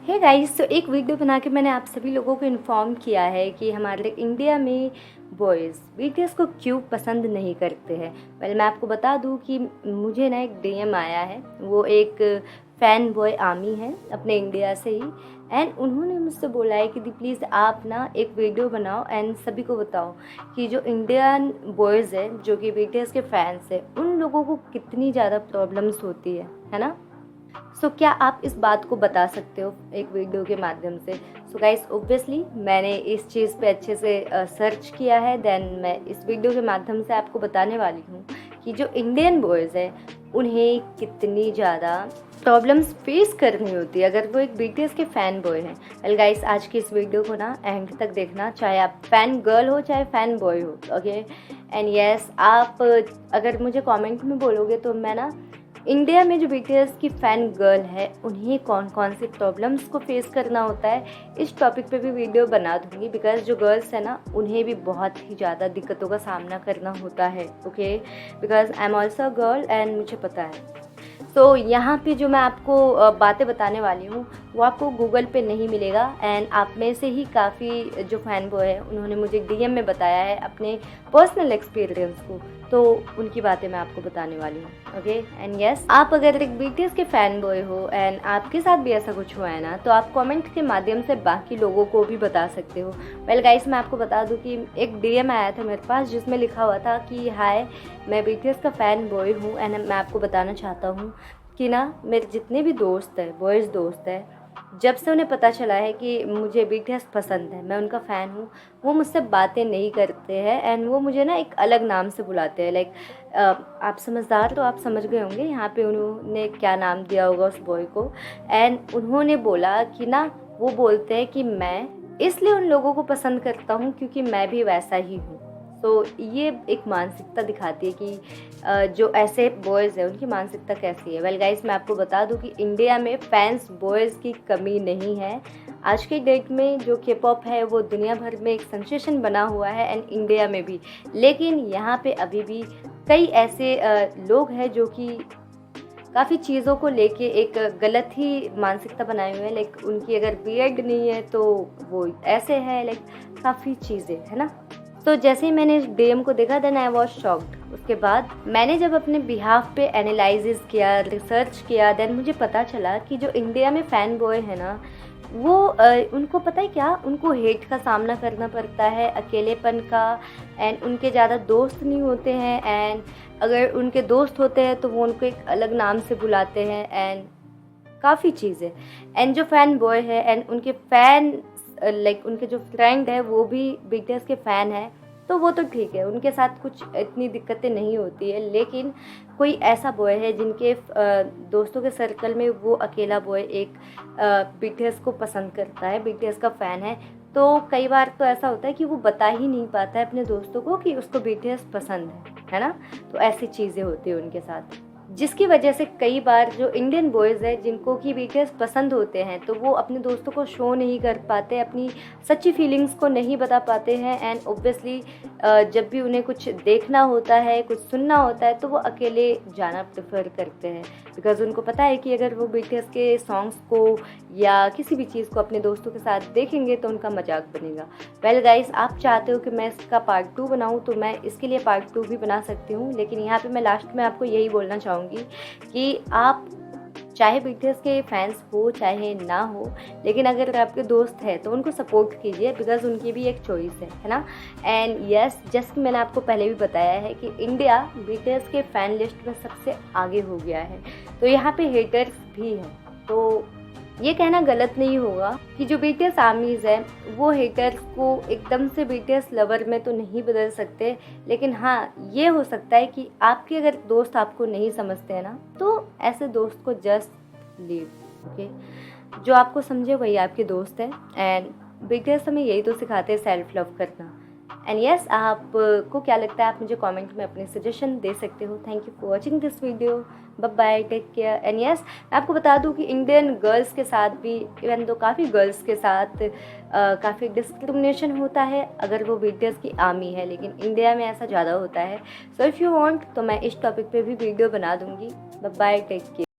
Hey guys, तो एक video बना के मैंने आप सभी लोगों को इन्फॉर्म किया है कि हमारे इंडिया में बॉयज़ बीटीएस को क्यों पसंद नहीं करते हैं। मैं आपको बता दूं कि मुझे ना एक डीएम आया है, वो एक फ़ैन बॉय आर्मी है अपने इंडिया से ही, एंड उन्होंने मुझसे बोला है कि दी प्लीज़ आप ना एक वीडियो बनाओ एंड सभी को बताओ कि जो इंडियन बॉयज़ है जो कि बीटीएस के फैंस है उन लोगों को कितनी ज़्यादा प्रॉब्लम्स होती है ना। सो क्या आप इस बात को बता सकते हो एक वीडियो के माध्यम से। सो गाइस, ऑब्वियसली मैंने इस चीज़ पे अच्छे से सर्च किया है, देन मैं इस वीडियो के माध्यम से आपको बताने वाली हूँ कि जो इंडियन बॉयज़ हैं उन्हें कितनी ज़्यादा प्रॉब्लम्स फेस करनी होती है अगर वो एक बीटीएस के फ़ैन बॉय हैं। वेल गाइस, आज की इस वीडियो को ना एंड तक देखना, चाहे आप फ़ैन गर्ल हो चाहे फ़ैन बॉय हो, ओके। एंड यस, आप अगर मुझे कमेंट में बोलोगे तो मैं ना इंडिया में जो बीटीएस की फ़ैन गर्ल है उन्हें कौन कौन सी प्रॉब्लम्स को फेस करना होता है इस टॉपिक पे भी वीडियो बना दूंगी, बिकॉज जो गर्ल्स है ना उन्हें भी बहुत ही ज़्यादा दिक्कतों का सामना करना होता है, okay. Because I am also girl and मुझे पता है। सो यहाँ पे जो मैं आपको बातें बताने वाली हूँ वो आपको गूगल पे नहीं मिलेगा, एंड आप में से ही काफ़ी जो फ़ैन बॉय है उन्होंने मुझे डीएम में बताया है अपने पर्सनल एक्सपीरियंस को, तो उनकी बातें मैं आपको बताने वाली हूँ, ओके। एंड यस, आप अगर एक बीटीएस के फ़ैन बॉय हो एंड आपके साथ भी ऐसा कुछ हुआ है ना, तो आप कमेंट के माध्यम से बाकी लोगों को भी बता सकते हो। वेल गाइस, मैं आपको बता दूँ कि एक डीएम आया था मेरे पास जिसमें लिखा हुआ था कि हाय, मैं बीटीएस का फ़ैन बॉय हूँ एंड मैं आपको बताना चाहता हूँ कि ना मेरे जितने भी दोस्त हैं, बॉयज़ दोस्त हैं, जब से उन्हें पता चला है कि मुझे बीटीएस पसंद है, मैं उनका फ़ैन हूँ, वो मुझसे बातें नहीं करते हैं एंड वो मुझे ना एक अलग नाम से बुलाते हैं। लाइक आप समझदार तो आप समझ गए होंगे यहाँ पे उन्होंने क्या नाम दिया होगा उस बॉय को। एंड उन्होंने बोला कि ना वो बोलते हैं कि मैं इसलिए उन लोगों को पसंद करता हूँ क्योंकि मैं भी वैसा ही हूँ। तो ये एक मानसिकता दिखाती है कि जो ऐसे बॉयज़ हैं उनकी मानसिकता कैसी है। वेल गाइस, मैं आपको बता दूं कि इंडिया में फैंस बॉयज़ की कमी नहीं है। आज के डेट में जो के पॉप है वो दुनिया भर में एक सेंसेशन बना हुआ है एंड इंडिया में भी, लेकिन यहाँ पे अभी भी कई ऐसे लोग हैं जो कि काफ़ी चीज़ों को लेके एक गलत ही मानसिकता बनाए हुए हैं। लाइक उनकी अगर बीएड नहीं है तो वो ऐसे है, लाइक काफ़ी चीज़ें है ना। तो जैसे ही मैंने डीएम को देखा देन आई वॉज शॉक्ड। उसके बाद मैंने जब अपने बिहाफ पे एनालिसिस किया, रिसर्च किया, देन मुझे पता चला कि जो इंडिया में फ़ैन बॉय है ना वो उनको पता है क्या, उनको हेट का सामना करना पड़ता है, अकेलेपन का, एंड उनके ज़्यादा दोस्त नहीं होते हैं, एंड अगर उनके दोस्त होते हैं तो वो उनको एक अलग नाम से बुलाते हैं एंड काफ़ी चीज़ें। एंड जो फ़ैन बॉय है एंड उनके फ़ैन लाइक उनके जो फ्रेंड है वो भी बीटीएस के फ़ैन है, तो वो तो ठीक है, उनके साथ कुछ इतनी दिक्कतें नहीं होती है। लेकिन कोई ऐसा बॉय है जिनके दोस्तों के सर्कल में वो अकेला बॉय एक बीटीएस को पसंद करता है, बीटीएस का फ़ैन है, तो कई बार तो ऐसा होता है कि वो बता ही नहीं पाता है अपने दोस्तों को कि उसको बीटीएस पसंद है ना। तो ऐसी चीज़ें होती है उनके साथ, जिसकी वजह से कई बार जो इंडियन बॉयज़ हैं जिनको कि बीटीएस पसंद होते हैं तो वो अपने दोस्तों को शो नहीं कर पाते, अपनी सच्ची फीलिंग्स को नहीं बता पाते हैं, एंड ऑब्वियसली जब भी उन्हें कुछ देखना होता है, कुछ सुनना होता है, तो वो अकेले जाना प्रेफर करते हैं, बिकॉज़ उनको पता है कि अगर वो बीटीएस के सॉन्ग्स को या किसी भी चीज़ को अपने दोस्तों के साथ देखेंगे तो उनका मजाक बनेगा। वेल गाइस, आप चाहते हो कि मैं इसका पार्ट 2 बनाऊँ तो मैं इसके लिए पार्ट 2 भी बना सकती हूँ, लेकिन यहाँ पे मैं लास्ट में आपको यही बोलना चाहूँगी कि आप चाहे बीटीएस के फैंस हो चाहे ना हो, लेकिन अगर आपके दोस्त हैं तो उनको सपोर्ट कीजिए, बिकॉज उनकी भी एक चॉइस है ना। एंड यस, जैसे मैंने आपको पहले भी बताया है कि इंडिया बीटीएस के फ़ैन लिस्ट में सबसे आगे हो गया है, तो यहाँ पे हेटर्स भी हैं। तो ये कहना गलत नहीं होगा कि जो बीटीएस आर्मीज़ है वो हेटर्स को एकदम से बीटीएस लवर में तो नहीं बदल सकते, लेकिन हाँ ये हो सकता है कि आपके अगर दोस्त आपको नहीं समझते हैं ना, तो ऐसे दोस्त को जस्ट लीव, ओके। जो आपको समझे वही आपके दोस्त है, एंड बीटीएस हमें यही तो सिखाते हैं, सेल्फ लव करना। एंड यस, आपको क्या लगता है आप मुझे कमेंट में अपने सजेशन दे सकते हो। Thank you for watching this video, bye bye, take care. And yes, मैं आपको बता दूं कि इंडियन गर्ल्स के साथ भी, इवन तो काफ़ी गर्ल्स के साथ काफ़ी डिस्क्रिमिनेशन होता है अगर वो बीटीएस की आर्मी है, लेकिन इंडिया में ऐसा ज़्यादा होता है। सो इफ़ यू वांट तो मैं इस टॉपिक पे भी वीडियो बना दूँगी। Bye bye, take care.